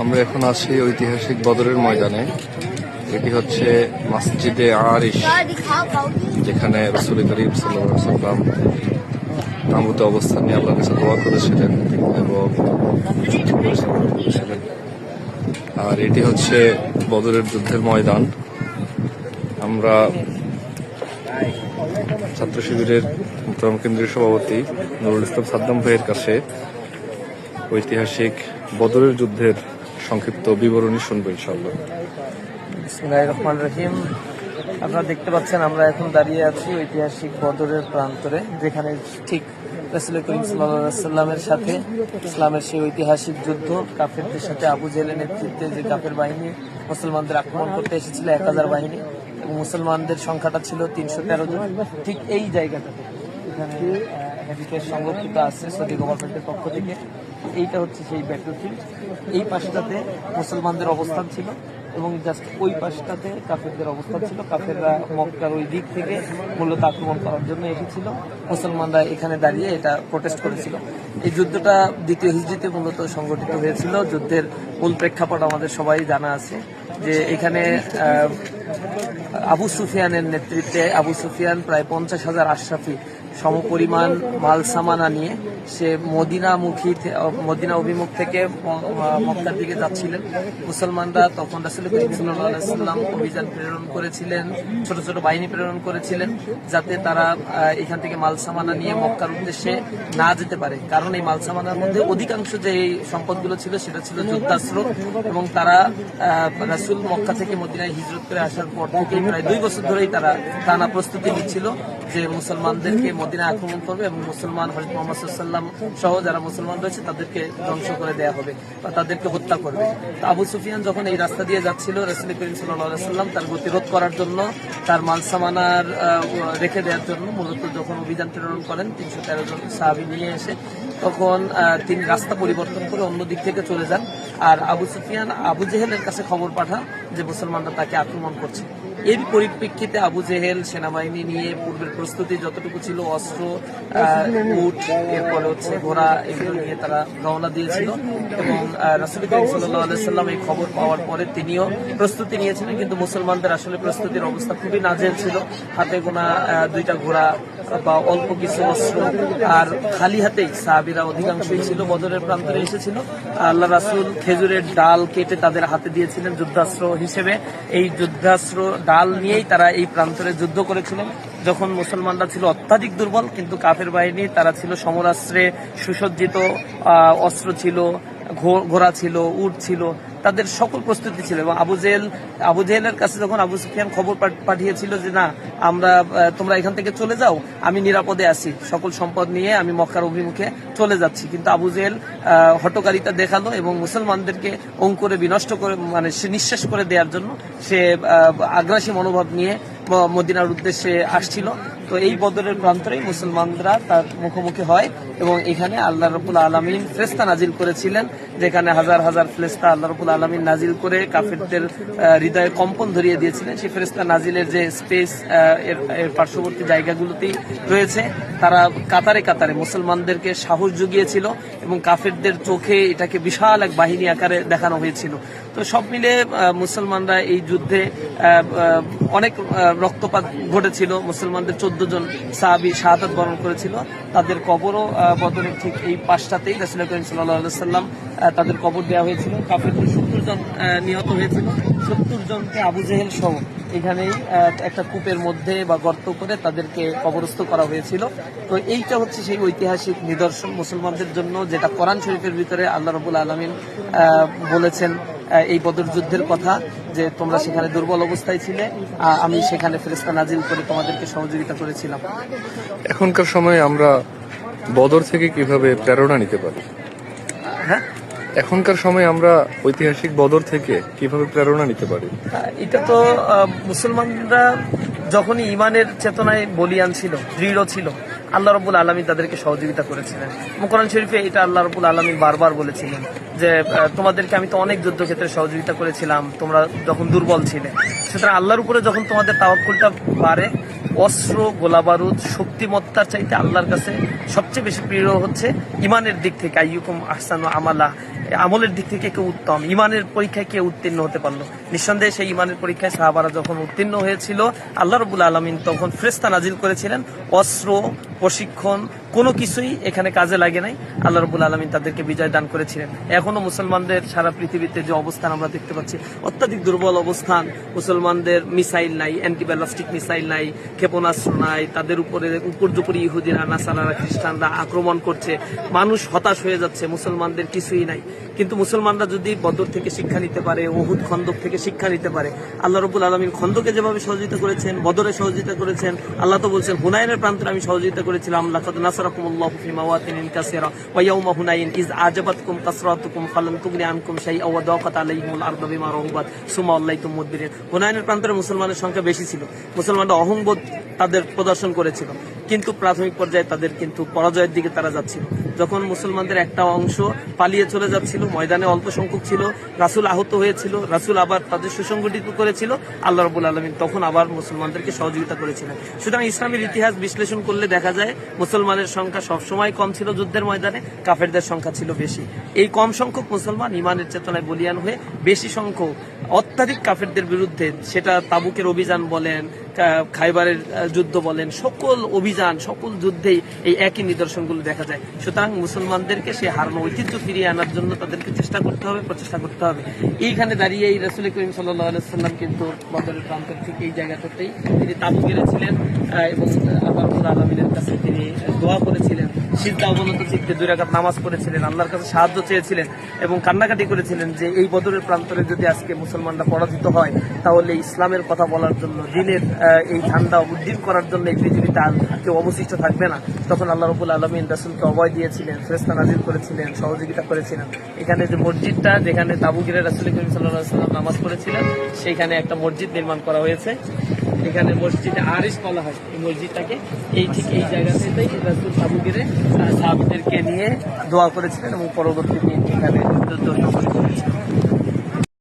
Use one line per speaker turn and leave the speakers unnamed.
আমরা এখন আছি ঐতিহাসিক বদরের ময়দানে। এটি হচ্ছে মসজিদে আরিশ, যেখানে রাসূল করিম সাল্লাল্লাহু আলাইহি ওয়াসাল্লাম তাঁবুতে অবস্থান নিয়ে আল্লাহর কাছে দোয়া করেছিলেন এবং আর এটি হচ্ছে বদরের যুদ্ধের ময়দান। আমরা ছাত্র শিবিরের মোহতারাম কেন্দ্রীয় সভাপতি নুরুল ইসলাম সাদ্দাম ভাইয়ের কাছে ঐতিহাসিক বদরের যুদ্ধের সংক্ষিপ্ত বিবরণী শুনবো ইনশাআল্লাহ।
বিসমিল্লাহির রহমানির রহিম। আপনারা দেখতে পাচ্ছেন আমরা এখন দাঁড়িয়ে আছি ঐতিহাসিক বদরের প্রান্তরে, যেখানে ঠিক রাসূল করিম সাল্লাল্লাহু আলাইহি ওয়াসাল্লামের সাথে ইসলামের সেই ঐতিহাসিক যুদ্ধ কাফেরদের সাথে আবু জেহেলের নেতৃত্বে যে কাফের বাহিনী মুসলমানদের আক্রমণ করতে এসেছিল 1000 বাহিনী, এবং মুসলমানদের সংখ্যাটা ছিল 313 জন। ঠিক এই জায়গাটাতে এখানে হেরিটেজ সংরক্ষিত আছে সৌদি গভর্নমেন্টের পক্ষ থেকে। এইটা হচ্ছে সেই ব্যাটলফিল্ড। এই পাশটাতে মুসলমানদের অবস্থান ছিল এবং জাস্ট ওই পাশটাতে কাফেরদের অবস্থান ছিল। কাফেররা মক্কার ওই দিক থেকে মূলত আক্রমণ করার জন্য এসেছিল। মুসলমানরা এখানে দাঁড়িয়ে এটা প্রোটেস্ট করেছিল। এই যুদ্ধটা দ্বিতীয় হিজরিতে মূলত সংগঠিত হয়েছিল। যুদ্ধের মূল প্রেক্ষাপট আমাদের সবাই জানা আছে, যে এখানে আবু সুফিয়ানের নেতৃত্বে আবু সুফিয়ান প্রায় 50,000 আশরাফি সমপরিমাণ মাল সামানা নিয়ে সে মদিনা অভিমুখ থেকে মক্কার দিকে যাচ্ছিলেন। মুসলমানরা তখন রাসূল করিম সাল্লাল্লাহু আলাইহি ওয়াসাল্লাম অভিযান প্রেরণ করেছিলেন, ছোট ছোট বাহিনী প্রেরণ করেছিলেন, যাতে তারা এখান থেকে মাল সামানা নিয়ে মক্কার উদ্দেশ্যে না যেতে পারে। কারণ এই মাল সামানার মধ্যে অধিকাংশ যে সম্পদগুলো ছিল সেটা ছিল যুদ্ধাস্ত্র, এবং তারা রাসূল মক্কা থেকে মদিনায় হিজরত করে আসার পর থেকে প্রায় 2 বছর ধরেই তারা টানা প্রস্তুতি নিচ্ছিল যে মুসলমানদেরকে মদিনা আক্রমণ করবে এবং মুসলমান হযরত মুহাম্মদ সাল্লাল্লাহু আলাইহি ওয়াসাল্লাম সহ যারা মুসলমান রয়েছে তাদেরকে ধ্বংস করে দেয়া হবে বা তাদেরকে হত্যা করবে। তো আবু সুফিয়ান যখন এই রাস্তা দিয়ে যাচ্ছিল, রাসূল করিম সাল্লাল্লাহু আলাইহি ওয়াসাল্লাম তার গতিরোধ করার জন্য, তার মাল সামানার রেখে দেওয়ার জন্য মূলত যখন অভিযান প্রেরণ করেন 313 জন সাহাবী নিয়ে এসে, তখন তিনি রাস্তা পরিবর্তন করে অন্য দিক থেকে চলে যান। আর আবু সুফিয়ান আবু জেহেলের কাছে খবর পাঠান যে মুসলমানরা তাকে আক্রমণ করছে। এর পরিপ্রেক্ষিতে আবু জেহেল সেনাবাহিনী নিয়ে পূর্বের প্রস্তুতি যতটুকু ছিল, অস্ত্র, উট, এরপরে হচ্ছে ঘোড়া, এগুলো নিয়ে তারা রওনা দিয়েছিল। এবং রাসূল করিম সাল্লাল্লাহু আলাইহি ওয়াসাল্লাম এই খবর পাওয়ার পরে তিনিও প্রস্তুতি নিয়েছিলেন, কিন্তু মুসলমানদের আসলে প্রস্তুতির অবস্থা খুবই নাজেহাল ছিল। হাতে গোনা 2টা ঘোড়া বা অল্প কিছু অস্ত্র, আর খালি হাতেই সাহাবীরা অধিকাংশই ছিল বদরের প্রান্তরে এসেছিল। আল্লাহ রাসূল খেজুরের ডাল কেটে তাদের হাতে দিয়েছিলেন যুদ্ধাস্ত্র হিসেবে। এই যুদ্ধাস্ত্র ডাল নিয়েই তারা এই প্রান্তরে যুদ্ধ করেছিলেন। যখন মুসলমানরা ছিল অত্যাধিক দুর্বল, কিন্তু কাফের বাহিনী তারা ছিল সমরাস্ত্রে সুসজ্জিত, অস্ত্র ছিল, ঘোড়া ছিল, উট ছিল, তাদের সকল প্রস্তুতি ছিল। এবং আবু জেহেলের কাছে যখন আবু সুফিয়ান খবর পাঠিয়েছিল যে না, তোমরা এখান থেকে চলে যাও, আমি নিরাপদে আছি, সকল সম্পদ নিয়ে আমি মক্কার অভিমুখে চলে যাচ্ছি, কিন্তু আবু জেহেল হঠকারিতা দেখালো এবং মুসলমানদেরকে অঙ্কুরে বিনষ্ট করে, মানে সে নিঃশেষ করে দেওয়ার জন্য সে আগ্রাসী মনোভাব নিয়ে মদিনার উদ্দেশ্যে আসছিল। তো এই বদরের প্রান্তরেই মুসলমানরা তার মুখোমুখি হয় এবং এখানে আল্লাহ রাব্বুল আলামিন ফেরেশতা নাজিল করেছিলেন, যেখানে হাজার হাজার ফেরেশতা আল্লাহ রাব্বুল আলামিন নাজিল করে কাফেরদের হৃদয়ে কম্পন ধরিয়ে দিয়েছিলেন। সেই ফেরেশতা নাজিলের যে স্পেস এর পার্শ্ববর্তী জায়গাগুলোতেই রয়েছে, তারা কাতারে কাতারে মুসলমানদেরকে সাহস জুগিয়েছিল এবং কাফেরদের চোখে এটাকে বিশাল এক বাহিনী আকারে দেখানো হয়েছিল। তো সব মিলে মুসলমানরা এই যুদ্ধে অনেক রক্তপাত ঘটেছিল। মুসলমানদের 14 জন সাহাবী শাহাদাত বরণ করেছিল। তাদের কবরও বদরের ঠিক এই পাশটাতেই রাসূল করিম সাল্লাল্লাহু আলাইহি ওয়াসাল্লাম তাদের কবর দেওয়া হয়েছিল। কাফেরদের 70 জন নিহত হয়েছিল। 70 জনকে আবু জেহেল সহ এখানেই একটা কূপের মধ্যে বা গর্ত করে তাদেরকে কবরস্থ করা হয়েছিল। তো এইটা হচ্ছে সেই ঐতিহাসিক নিদর্শন মুসলমানদের জন্য, যেটা কোরআন শরীফের ভিতরে আল্লাহ রাব্বুল আলামিন বলেছেন এই বদর যুদ্ধের কথা, যে তোমরা সেখানে দুর্বল অবস্থায় ছিলে, আমি সেখানে ফেরেশতা নাজিল করে তোমাদেরকে সহযোগিতা করেছিলাম।
এখনকার সময়ে আমরা বদর থেকে কিভাবে প্রেরণা নিতে পারি?
হ্যাঁ,
এখনকার সময় আমরা ঐতিহাসিক বদর থেকে কিভাবে প্রেরণা নিতে পারি?
এটা তো মুসলমানরা যখনই ইমানের চেতনায় বলিয়ান ছিল, দৃঢ় ছিল, আল্লাহ রাব্বুল আলামিন তাদেরকে সহযোগিতা করেছিলেন। কোরআন শরীফে এটা আল্লাহ রাব্বুল আলামিন বারবার বলেছিলেন যে তোমাদেরকে আমি তো অনেক যুদ্ধক্ষেত্রে সহযোগিতা করেছিলাম তোমরা যখন দুর্বল ছিলে। সুতরাং আল্লাহর উপরে যখন তোমাদের তাওয়াক্কুলটা বাড়ে, অস্ত্র গোলাবারুদ শক্তিমত্তার চাইতে আল্লাহর কাছে সবচেয়ে বেশি প্রিয় হচ্ছে ইমানের দিক থেকে আইয়ুকুম আহসানু আমালা, আমলের দিক থেকে কেউ উত্তম, ইমানের পরীক্ষায় কে উত্তীর্ণ হতে পারলো। নিঃসন্দেহে সেই ইমানের পরীক্ষায় সাহাবারা যখন উত্তীর্ণ হয়েছিল আল্লাহ রাব্বুল আলামিন তখন ফেরেশতা নাজিল করেছিলেন। অস্ত্র প্রশিক্ষণ কোনো কিছুই এখানে কাজে লাগে নাই, আল্লাহ রাব্বুল আলামিন তাদেরকে বিজয় দান করেছিলেন। এখনো মুসলমানদের সারা পৃথিবীতে যে অবস্থান আমরা দেখতে পাচ্ছি, অত্যাধিক দুর্বল অবস্থান। মুসলমানদের মিসাইল নাই, অ্যান্টিব্যালাস্টিক মিসাইল নাই, ক্ষেপণাস্ত্র নাই, তাদের উপরে উপর্যুপরি ইহুদিরা, নাসারারা, খ্রিস্টানরা আক্রমণ করছে, মানুষ হতাশ হয়ে যাচ্ছে, মুসলমানদের কিছুই নাই। কিন্তু মুসলমানরা যদি বদর থেকে শিক্ষা নিতে পারে, উহুদ খন্দক থেকে শিক্ষা নিতে পারে, আল্লাহ রাব্বুল আলামিন খন্দকে যেভাবে সহযোগিতা করেছেন, বদরে সহযোগিতা করেছেন, আল্লাহ তো বলছেন হুনাইনের প্রান্তরে আমি সহযোগিতা করেছিলাম, লাকাদ নাসারাকুমুল্লাহু ফি মাওয়াতিনিন কাসীরা ওয়া ইয়াউমা হুনাইন ইয আজাবাতকুম কাসরাতুকুম ফালাম তুগনি আনকুম শাইআ ওয়া দাকাত আলাইহিমুল আরদু বিমা রাহুবাত সুম্মা ওয়াল্লাইতুম মুদবিরিন। হুনাইনের প্রান্তরে মুসলমানের সংখ্যা বেশি ছিল, মুসলমানরা অহংবোধ তাদের প্রদর্শন করেছিল, কিন্তু প্রাথমিক পর্যায়ে তাদের কিন্তু পরাজয়ের দিকে তারা যাচ্ছিল। যখন মুসলমানদের একটা অংশ পালিয়ে চলে যাচ্ছিল, ময়দানে অল্প সংখ্যক ছিল, রাসূল আহত হয়েছিল, রাসূল আবার তাদের সুসংগঠিত করেছিল, আল্লাহ রাব্বুল আলামিন তখন আবার মুসলমানদেরকে সহযোগিতা করেছিলেন। সুতরাং ইসলামের ইতিহাস বিশ্লেষণ করলে দেখা যায় মুসলমানের সংখ্যা সবসময় কম ছিল যুদ্ধের ময়দানে, কাফেরদের সংখ্যা ছিল বেশি। এই কম সংখ্যক মুসলমান ইমানের চেতনায় বলিয়ান হয়ে বেশি সংখ্যক অত্যাধিক কাফেরদের বিরুদ্ধে, সেটা তাবুকের অভিযান বলেন, খাইবারের যুদ্ধ বলেন, সকল অভিযান সকল যুদ্ধেই এই একই নিদর্শনগুলো দেখা যায়। সুতরাং মুসলমানদেরকে সেই হারানো ঐতিহ্য ফিরিয়ে আনার জন্য তাদেরকে চেষ্টা করতে হবে, প্রচেষ্টা করতে হবে। এইখানে দাঁড়িয়ে এই রাসূল করিম সাল্লাল্লাহু আলাইহি ওয়াসাল্লাম কিন্তু বদরের প্রান্তর ঠিক এই জায়গাটাতেই তিনি তাবু গেড়েছিলেন এবং আল্লাহ রাব্বুল আলামিনের কাছে তিনি দোয়া করেছিলেন, সিজদা অবনত চিত্তে 2 রাকাত নামাজ পড়েছিলেন, আল্লাহর কাছে সাহায্য চেয়েছিলেন এবং কান্নাকাটি করেছিলেন যে এই বদরের প্রান্তরে যদি আজকে মুসলমানরা পরাজিত হয় তাহলে ইসলামের কথা বলার জন্য, দিনের এই ঝান্ডা উদ্দীন করার জন্য এই পৃথিবীতে আর কেউ অবশিষ্ট থাকবে না। তখন আল্লাহ রাব্বুল আলামিন রাসূলকে অভয় দিয়েছিলেন, ফেরেশতা নাজিল করেছিলেন, সহযোগিতা করেছিলেন। এখানে যে মসজিদটা যেখানে তাবু ঘিরে রাসূল করিম সাল্লাল্লাহু আলাইহি ওয়াসাল্লাম নামাজ পড়েছিলেন, সেইখানে একটা মসজিদ নির্মাণ করা হয়েছে। এখানে মসজিদে আরিশ বলা হয় এই মসজিদটাকে। এই ঠিক এই জায়গাতেই রাসূল তাবু ঘিরে সাহাবীদেরকে নিয়ে দোয়া করেছিলেন এবং পরবর্তী দিন এখানে যুদ্ধ সংঘটিত হয়েছিল।